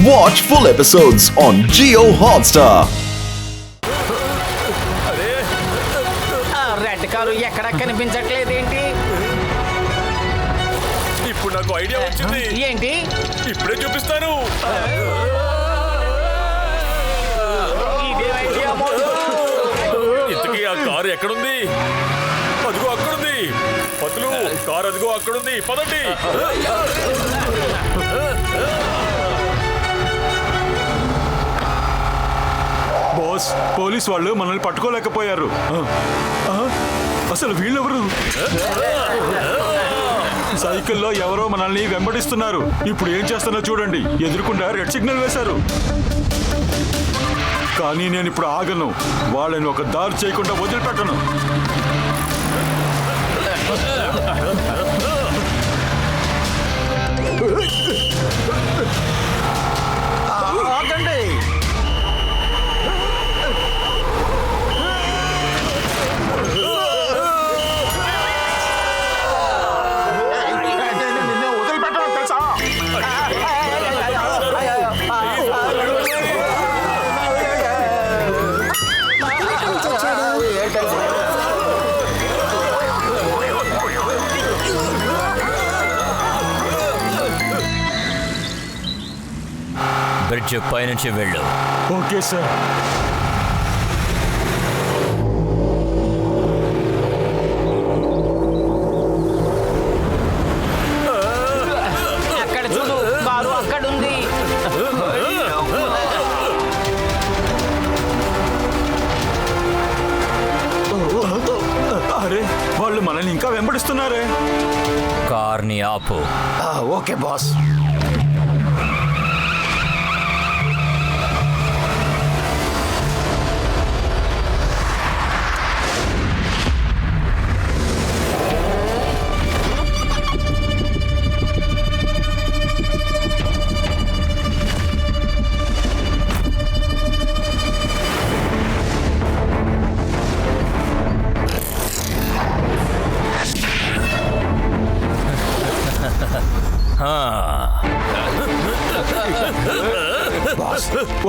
Watch full episodes on Jio Hotstar. Red car ఎక్కడ కనిపించట్లేదేంటి? ఇప్పుడు నాకు ఐడియా వచ్చింది. ఏంటి? ఇప్పుడే చూపిస్తాను. ఇంతకీ ఆ కారు ఎక్కడుంది? అదిగో అక్కడుంది. పతులు కారు అదిగో అక్కడుంది. పదండి. బాస్, పోలీస్ వాళ్ళు మనల్ని పట్టుకోలేకపోయారు. అసలు వీళ్ళెవరు? సైకిల్లో ఎవరో మనల్ని వెంబడిస్తున్నారు. ఇప్పుడు ఏం చేస్తున్నా చూడండి. ఎదురుకుండా రెడ్ సిగ్నల్ వేశారు. కానీ నేను ఇప్పుడు ఆగను. వాళ్ళని ఒక దారి చేయకుండా వదిలిపెట్టను. బ్రిడ్జ్ పైనుంచి వెళ్ళు. Okay sir. అక్కడ చూడు, కారు అక్కడుంది. అరే, వాళ్ళు మనల్ని ఇంకా వెంబడిస్తున్నారే. కార్ని ఆపు. Okay boss.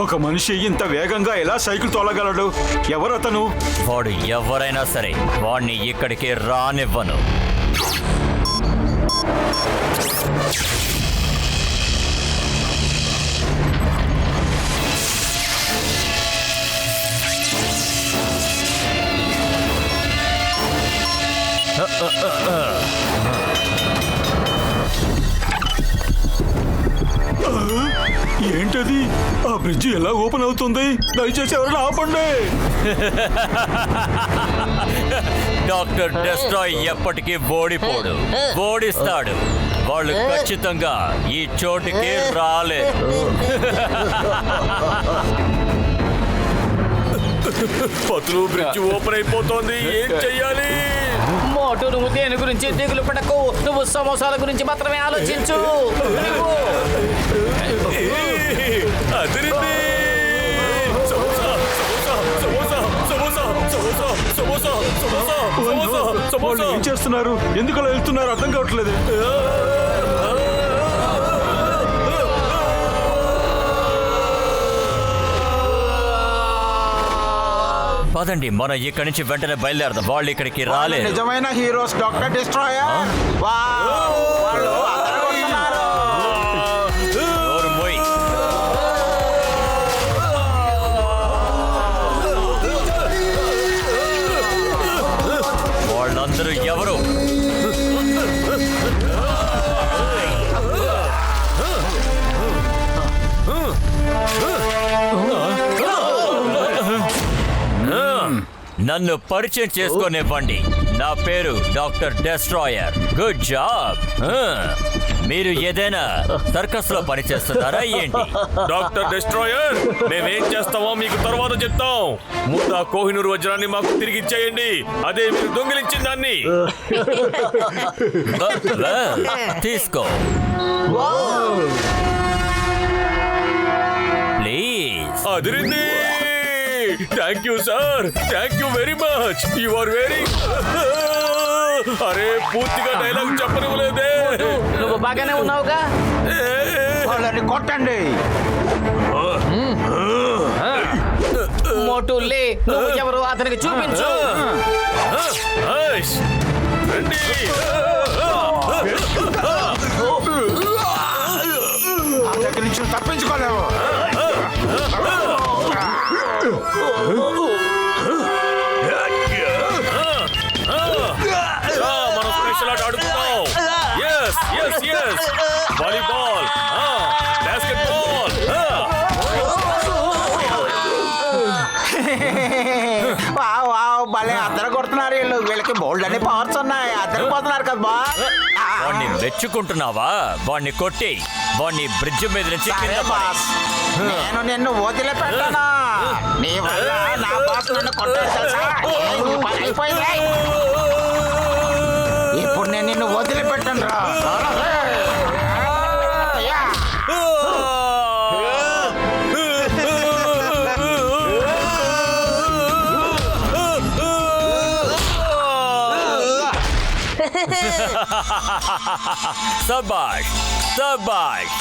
ఒక మనిషి ఇంత వేగంగా ఎలా సైకిల్ తోలగలడు? ఎవరతను? వాడు ఎవరైనా సరే వాడిని ఇక్కడికి రానివ్వను. ఏంటది? ఆ బ్రిడ్జి ఎలా ఓపెన్ అవుతుంది? దయచేసి ఎవరైనా ఆపండి. డాక్టర్ డెస్ట్రాయ్ ఎప్పటికీ ఓడిపోడు, ఓడిస్తాడు. వాళ్ళు ఖచ్చితంగా ఈ చోటుకి రాలేదు. పతులు బ్రిడ్జ్ ఓపెన్ అయిపోతోంది. ఏం చెయ్యాలి? మోటు, నువ్వు దేని గురించి దిగులు పడకు. నువ్వు సమోసాల గురించి మాత్రమే ఆలోచించు. అదిరింది. సమోసా, సమోసా, సమోసా, సమోసా, సమోసా, సమోసా, సమోసా, సమోసా, వాళ్ళు ఏం చేస్తున్నారు? ఎందుకు అలా వెళ్తున్నారు? అర్థం కావట్లేదు. పదండి, మనం ఇక్కడి నుంచి వెంటనే బయలుదేరదాం. వాళ్ళు ఇక్కడికి రాలేదు. నిజమైన హీరోస్ డాక్టర్ డిస్ట్రాయర్. నోరు మూయ్. వాళ్ళందరూ ఎవరు? నన్ను పరిచయం చేసుకోనివ్వండి. నా పేరు డాక్టర్ డెస్ట్రాయర్. Good job. మీరు ఏదైనా సర్కస్ లో పనిచేస్తున్నారా ఏంటి? డాక్టర్ డెస్ట్రాయర్, మేమేం చేస్తామో మీకు తర్వాత చెప్తాం. ముందు ఆ కోహినూర్ వజ్రాన్ని మాకు తిరిగి ఇచ్చేయండి. అదే మీరు దొంగిలించిన దాన్ని. తీసుకో ప్లీజ్. అదిరింది. Thank you sir. Thank you very much. You are very. అరే, పూర్తిగా డైలాగ్ చెప్పనివ్వలేదే. నువ్వు బాగానే ఉన్నావుగా? వాళ్ళని కొట్టండి. మోటు లే, నువ్వు ఎవరు అతనికి చూపించు. ఐష్! రండి! ఆ దగ్గర నుంచి నువ్వు తప్పించుకోలేవు. మనం స్పెషల్ ఆట ఆడుకుందాం. Yes yes yes volleyball, basketball. Wow wow, భలే అద్దరు కొడుతున్నారు వీళ్ళు. వీళ్ళకి బోల్డ్ అనే పవర్స్ ఉన్నాయి. అద్దరు పోతున్నారు కదా బా. వాణ్ణి మెచ్చుకుంటున్నావా? వాణ్ణి కొట్టి వాణ్ణి బ్రిడ్జ్ మీద నుంచి సరే కింద బాస్, పడేయ్. నేను నిన్ను వదిలిపెట్టాను. నీ వల్ల నా బాస్ నన్ను కొట్టాడు తెలుసా? నీ పని అయిపోయింది. ఇప్పుడు నేను నిన్ను వదిలిపెట్టాను రా. సబాష్ సబాష్,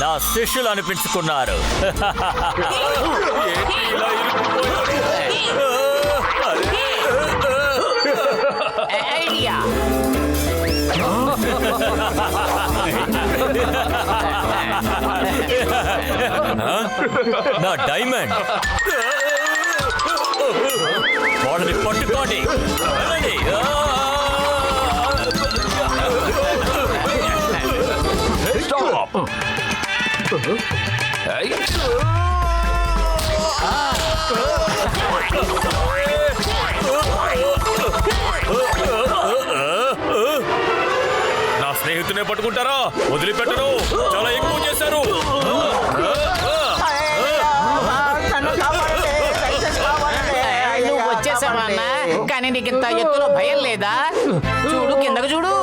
నా శిష్యులు అనిపించుకున్నారు. ఏంటి ఇలా ఇరుక్కుపోయారు? ఐడియా. నా డైమండ్, వాళ్ళని పట్టుకోండి. వెళ్ళండి. నా స్నేహితునే పట్టుకుంటారా? వదిలిపెట్టరు. చాలా ఎక్కువ చేశారు. నన్ను కాపాడండి, దయచేసి కాపాడండి. నువ్వు వచ్చేసావా అన్న? కానీ నీకు ఇంత ఎత్తులో భయం లేదా? చూడు, కిందకు చూడు.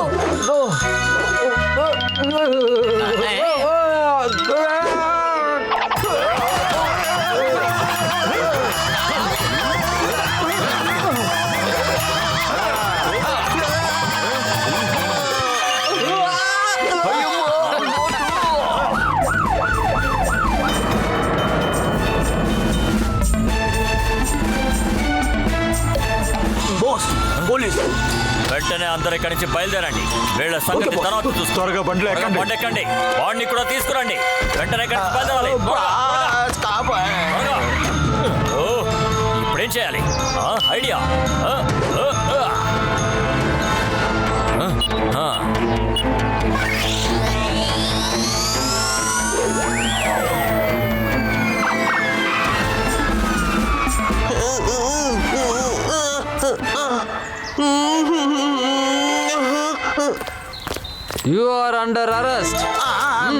వెంటనే అందరు ఇక్కడి నుంచి బయలుదేరండి. వీళ్ళ సంగతి తర్వాత చూస్తారు. త్వరగా బండిలో ఎక్కండి. బండి ఎక్కండి. వాడిని కూడా తీసుకురండి. వెంటనే ఇక్కడి నుంచి బయలుదేరాలి. బాస్, త్వరగా. ఓ, ఇప్పుడేం చేయాలి? Idea. You are under arrest.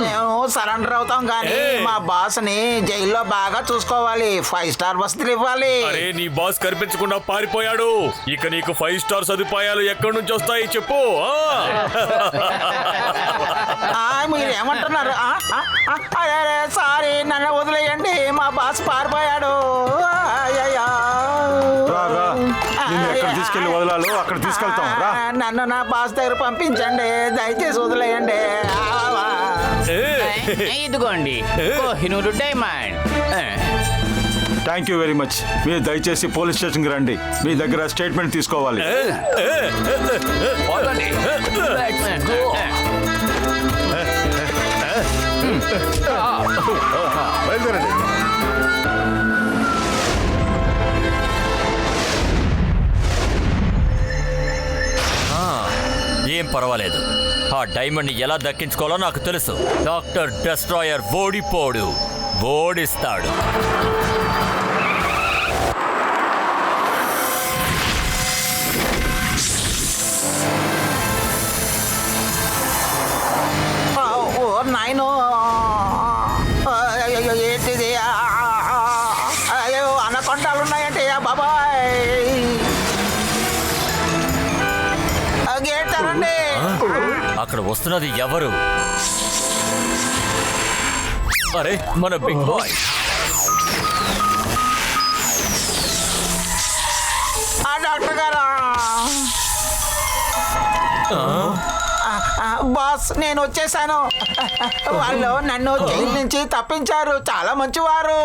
మేము సరెండర్ అవుతాం కానీ ఏయ్. మా బాస్ ని జైల్లో బాగా చూసుకోవాలి. 5 స్టార్ వసతులు ఇవ్వాలి. అరే, నీ బాస్ కనిపించకుండా పారిపోయాడు. ఇక నీకు 5 స్టార్ సదుపాయాలు ఎక్కడి నుంచి వస్తాయి చెప్పు. మీరు ఏమంటున్నారు? సారీ, నన్ను వదిలేయండి. మా బాస్ పారిపోయాడు. అయ్యయ్యో. రా రా, నిన్ను ఎక్కడ తీసుకెళ్లి వదలాలో అక్కడ తీసుకెళ్తాం. రా. నన్ను నా బాస్ దగ్గర పంపించండి, దయచేసి వదిలేయండి. ఇదిగోండి Kohinoor diamond. Thank you very much. మీరు దయచేసి పోలీస్ స్టేషన్కి రండి. మీ దగ్గర స్టేట్మెంట్ తీసుకోవాలి. బయలుదేరండి. ఏం పర్వాలేదు. ఆ డైమండ్ ని ఎలా దక్కించుకోవాలో నాకు తెలుసు. Doctor destroyer ఓడిపోడు, ఓడిస్తాడు. ఓ నాయనో, ఏంటిది? అయ్యో, అనకొండాలు ఉన్నాయంటే బాబాయ్. గేట్ తరండి. అక్కడ వస్తున్నది ఎవరు? అరే, మన బిగ్ బాయ్. డాక్టర్ గారు, బాస్ నేను వచ్చేసాను. వాళ్ళు నన్ను జైలు నుంచి తప్పించారు. చాలా మంచివారు.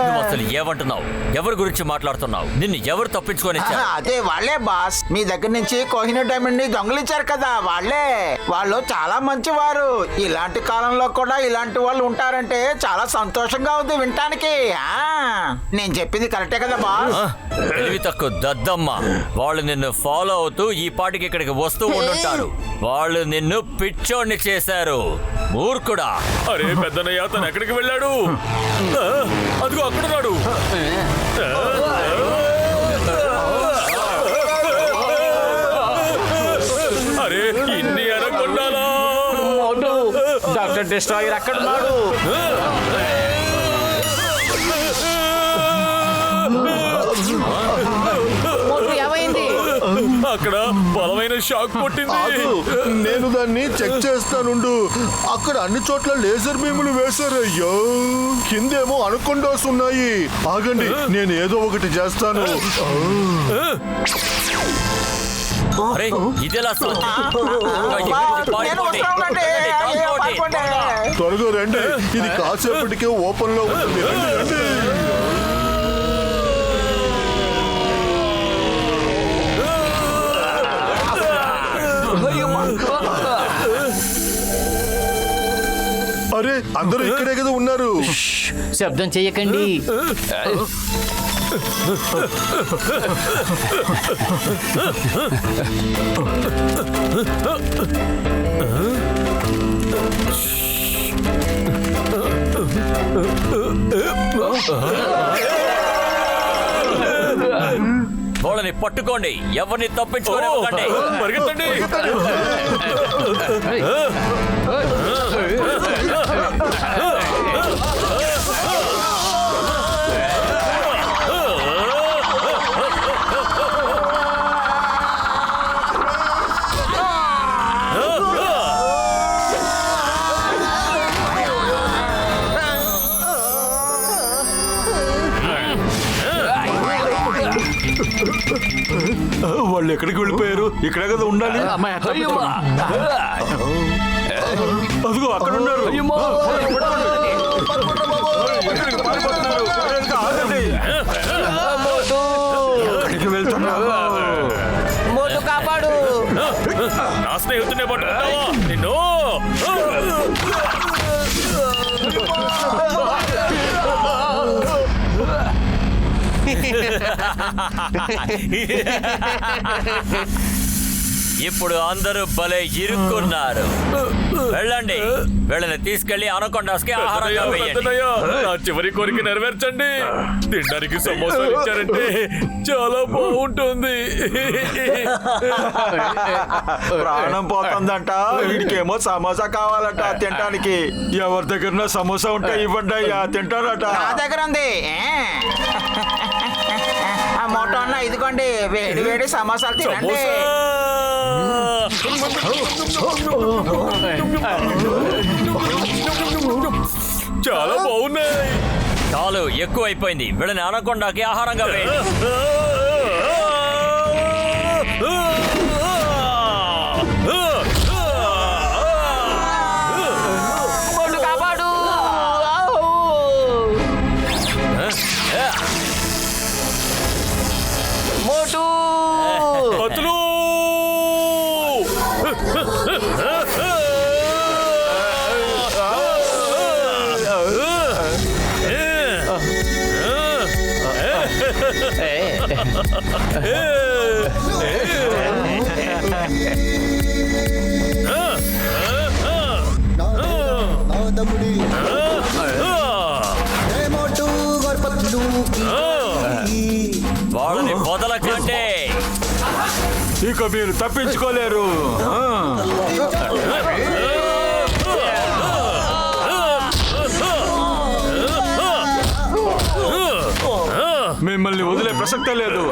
నువ్వు అసలు ఏమంటున్నావు? ఎవరి గురించి మాట్లాడుతున్నావు? నిన్ను ఎవరు తప్పించుకొని అదే వాళ్ళే బాస్. మీ దగ్గర నుంచి కోహినూర్ డైమండ్ ని దొంగిలించారు కదా, వాళ్ళే. వాళ్ళు చాలా మంచివారు. ఇలాంటి కాలంలో కూడా ఇలాంటి వాళ్ళు ఉంటారంటే చాలా సంతోషంగా ఉంది వినటానికి. నేను చెప్పింది కరెక్టే కదా బాస్? తెలివి తక్కువ దద్దమ్మ. వాళ్ళు నిన్ను ఫాలో అవుతూ ఈ పాటికి ఇక్కడికి వస్తూ ఉండుంటారు. వాళ్ళు నిన్ను పిచ్చోడిని చేశారు. మూర్ఖుడా. అరే పెద్దనయ్య, తను ఎక్కడికి వెళ్ళాడు? అదిగో అక్కడున్నాడు. అరే ఇన్ని అనకొండాలా? డాక్టర్ డిస్ట్రాయర్ అక్కడ ఉన్నాడు. ఏమైంది? అక్కడ బలమైన షాక్ కొట్టింది. నేను దాన్ని చెక్ చేస్తానుండు. అక్కడ అన్ని చోట్ల లేజర్ బీములు వేశారు. అయ్యో, కిందేమో అనుకొండాస్ ఉన్నాయి. ఆగండి, నేను ఏదో ఒకటి చేస్తాను. అరే ఇదెలా నేను వస్తున్నానండి. పారిపోండి. త్వరగా రండి, ఇది కాసేపటికే ఓపెన్ లో ఉంటుంది. రండి, రండి. అరే అందరూ ఇక్కడే కదా ఉన్నారు. శబ్దం చెయ్యకండి. వాళ్ళని పట్టుకోండి. ఎవరిని తప్పించుకోండి. పరిగెత్తండి. వాళ్ళు ఎక్కడికి వెళ్ళిపోయారు? ఇక్కడే కదా ఉండాలి. అదిగో అక్కడ ఉన్నారు. ఎక్కడికి వెళ్తున్నారు? మోటు కాపాడు. నా స్నేహితునే పట్టుకుంటావా నిన్ను? ఇప్పుడు అందరూ భలే ఇరుక్కున్నారు. వెళ్ళండి, వీళ్ళని తీసుకెళ్లి అనకొండాస్కి ఆహారంగా వేయండి. పెద్దనయ్య, నా చివరి కోరిక నెరవేర్చండి. తినడానికి సమోసాలు ఇచ్చారంటే చాలా బాగుంటుంది. ప్రాణం పోతుందంట. వీడికేమో సమోసా కావాలంట తినడానికి. ఎవరి దగ్గర సమోసా ఉంటే ఇవ్వండి అయ్యా, తింటారట. నా దగ్గర ఉంది. ఆ మోటో అన్న ఇదిగోండి, వేడి వేడి సమోసాలు తినండి. చాలా బాగున్నాయి. చాలు, ఎక్కువైపోయింది. వీళ్ళని అనకొండాకి ఆహారంగా వేయండి. మోటు కాపాడు. మోటు అతను వాళ్ళని వదలకండి. ఇక మీరు తప్పించుకోలేరు. మిమ్మల్ని వదిలే ప్రసక్తే లేదు.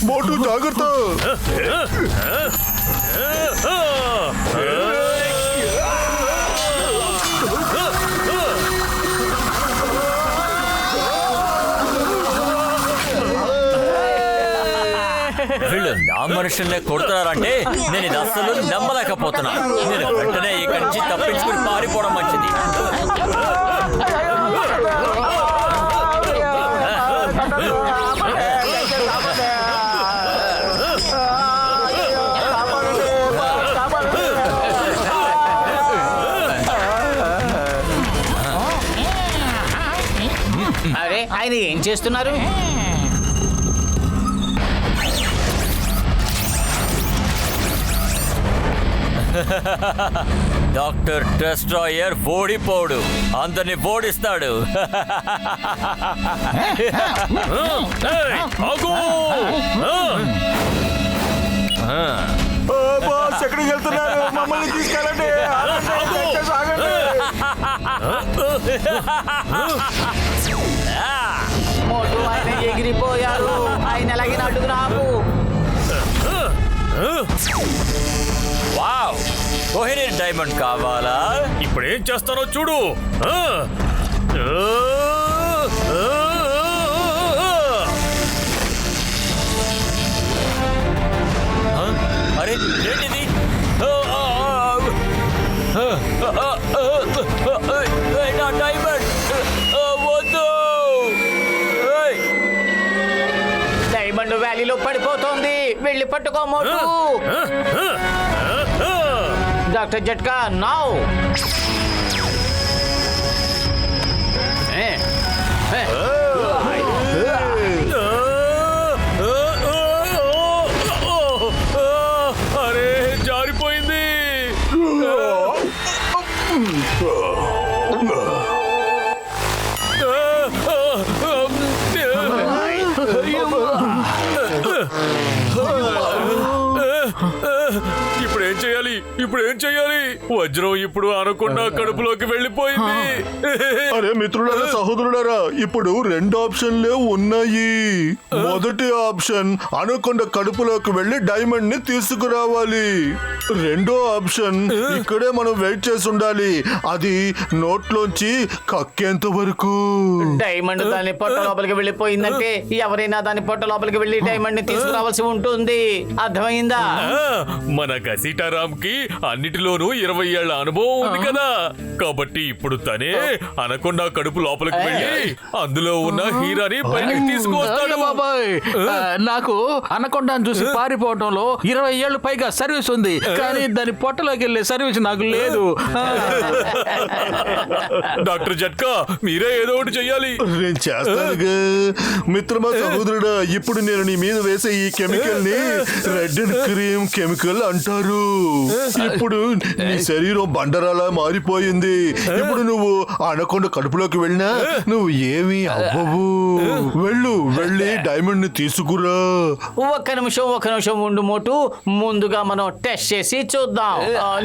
మోటు జాగ్రత్త. వీళ్ళు నా మనుషుల్నే కొడుతున్నారంటే నేను ఇది అస్సలు నమ్మలేకపోతున్నా. నేను వెంటనే ఇక్కడి నుంచి తప్పించుకుని పారిపోవడం మంచిది. అరే ఆయన ఏం చేస్తున్నారు? డాక్టర్ డెస్ట్రాయర్ ఓడిపోడు, అందరిని ఓడిస్తాడు. ఏయ్, ఆగు! బాస్ ఎక్కడికి వెళ్తున్నారు? మమ్మల్ని తీసుకెళ్ళండి. ఆగండి. మోటు ఆయన ఎగిరిపోయారు. ఆయన ఎలాగిన అడుగు నాకు. వావ్, కోహినూర్ డైమండ్ కావాలా? ఇప్పుడు ఏం చేస్తానో చూడు. అరే ఏంటిది? నా డైమండ్ వద్దు. డైమండ్ వ్యాలీలో పడిపోతోంది. వెళ్ళి పట్టుకో మోటు. డాక్టర్ జట్కా నౌ. అరే జారిపోయింది. ఇప్పుడు ఏం చేయాలి? ఇప్పుడు ఏం చేయాలి? వజ్రం ఇప్పుడు అనకుండా కడుపులోకి వెళ్ళిపోయింది. అరే మిత్రులారా, సహోదరులారా, ఇప్పుడు రెండు ఆప్షన్లే ఉన్నాయి. మొదటి ఆప్షన్ అనకొండ కడుపులోకి వెళ్ళి డైమండ్ ని తీసుకురావాలి. రెండో ఆప్షన్ ఇక్కడే మనం వెయిట్ చేసి ఉండాలి, అది నోట్లోంచి కక్కేంత వరకు. డైమండ్ దాని పొట్ట లోపలికి వెళ్ళిపోయిందంటే ఎవరైనా దాని పొట్ట లోపలికి వెళ్ళి డైమండ్ ని తీసుకురావాల్సి ఉంటుంది. అర్థమైందా? మన గసీటారాం కి అన్నిటిలోనూ 20 ఏళ్ల అనుభవం ఉంది కదా, కాబట్టి ఇప్పుడు తనే అనకొండ కడుపు లోపలికి వెళ్ళి అందులో ఉన్న హీరాని బయటికి తీసుకువస్తాడు. బాబాయ్, నాకు అనకొండను చూసి పారిపోవటంలో 20 ఏళ్ళు పైగా సర్వీస్ ఉంది, కానీ దాని పొట్టలోకి వెళ్ళే సర్వీస్ నాకు లేదు. డాక్టర్ జట్కా, మీరే ఏదో ఒకటి చెయ్యాలి. నేను చేస్తానుగా మిత్రమా, సహోదరుడా. ఇప్పుడు నేను నీ మీద వేసే ఈ కెమికల్ ని రెడ్ అండ్ క్రీమ్ కెమికల్ అంటారు. ఇప్పుడు నీ శరీరం బండరాలా మారిపోయింది. ఇప్పుడు నువ్వు అనకొండ కడుపులోకి వెళ్ళినా నువ్వు ఏమీ అవ్వవు. వెళ్ళి డైమండ్ ని తీసుకురా. ఒక్క నిమిషం ఉండు మోటు. ముందుగా మనం టెస్ట్ చేసి చూద్దాం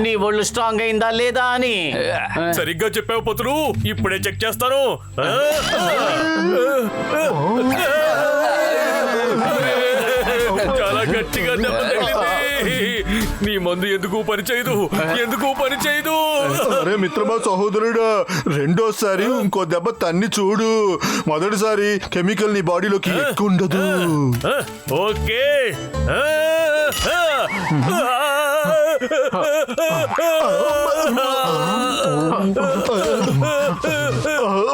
నీ ఒళ్ళు స్ట్రాంగ్ అయిందా లేదా అని. సరిగ్గా చెప్పావు పతులు, ఇప్పుడే చెక్ చేస్తాను. చాలా గట్టిగా దెబ్బ తగిలింది. నీ మందు ఎందుకు పనిచేయదు? అరే మిత్రమా, సహోదరుడా, రెండోసారి ఇంకో దెబ్బ తన్ని చూడు. మొదటిసారి కెమికల్ నీ బాడీలోకి ఎక్కువ ఉండదు. ఓకే.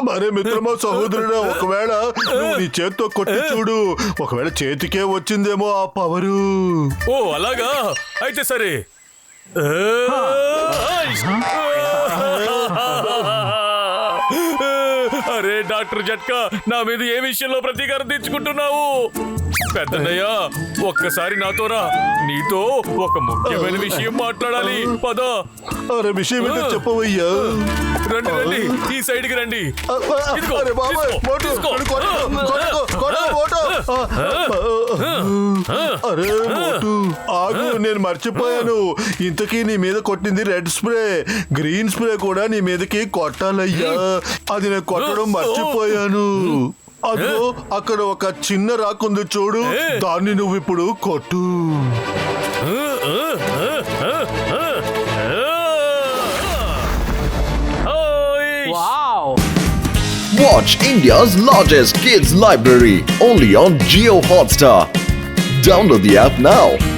మరే మిత్రమా, సహోదరుడా, ఒకవేళ నువ్వు నీ చేత్తో కొట్టి చూడు. ఒకవేళ చేతికే వచ్చిందేమో ఆ పవరు. ఓ అలాగా, అయితే సరే. అరే డాక్టర్ జట్కా, నా మీద ఏ విషయంలో ప్రతీకారం తీర్చుకుంటున్నావు? పెద్దన్నయ్య, ఒక్కసారి నాతో రా. నీతో ఒక ముఖ్యమైన విషయం మాట్లాడాలి. పద. అరే విషయం ఏంటో చెప్పవయ్యా. రండి, ఈ సైడ్ కి రండి. ఇదిగో, అరే బాబాయ్, తీసుకో, మోటు, తీసుకో. కొట్టు, మోటు. అరే మోటు, ఆగు, నేను మర్చిపోయాను. ఇంతకీ నీ మీద కొట్టింది రెడ్ స్ప్రే. గ్రీన్ స్ప్రే కూడా నీ మీదకి కొట్టాలయ్యా. అది నేను కొట్టడం మర్చిపోయాను. అదిగో అక్కడ ఒక చిన్న రాకుంది చూడు, దాన్ని నువ్వు ఇప్పుడు కొట్టు. Wow! Watch India's largest kids library only on Jio Hotstar. Download the app now.